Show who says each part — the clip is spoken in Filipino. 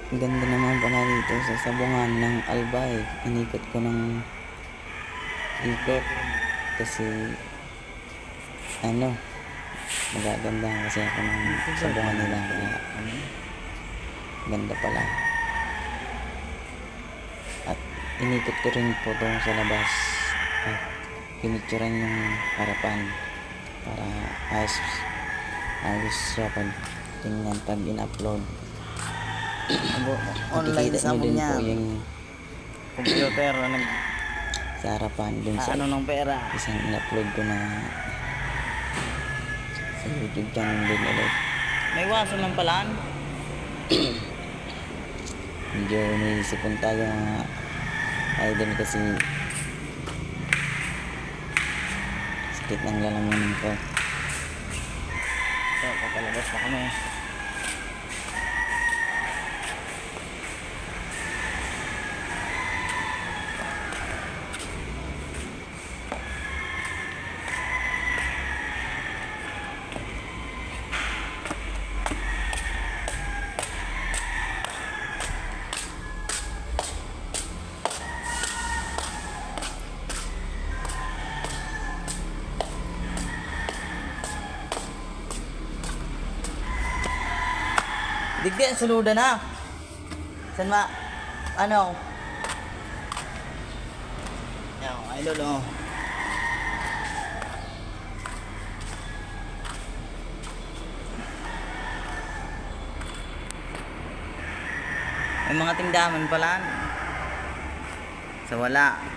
Speaker 1: Ang ganda naman pala dito sa sabungan ng Albay. Inikot ko ng ikot kasi magaganda kasi ako ng sabungan nila, kaya ganda pala. At inikot ko rin po doon sa labas at pinicturean yung harapan para ayos siya pag tingnan, pag in-upload.
Speaker 2: Online
Speaker 1: Makikita
Speaker 2: sa
Speaker 1: nyo din
Speaker 2: niya.
Speaker 1: po yung
Speaker 2: Computer na
Speaker 1: sa harapan dun sa
Speaker 2: ng pera.
Speaker 1: isang in-upload ko na sa YouTube channel din ulit.
Speaker 2: May waso ng palaan.
Speaker 1: Medyo may sipon tayo mga idol kasi sakit ng lalamunan ko.
Speaker 2: So, papalabas na kami. Digdi, suluda na. San ma? Ano? Yan, idol oh. May mga tingdaman pala. Sa wala.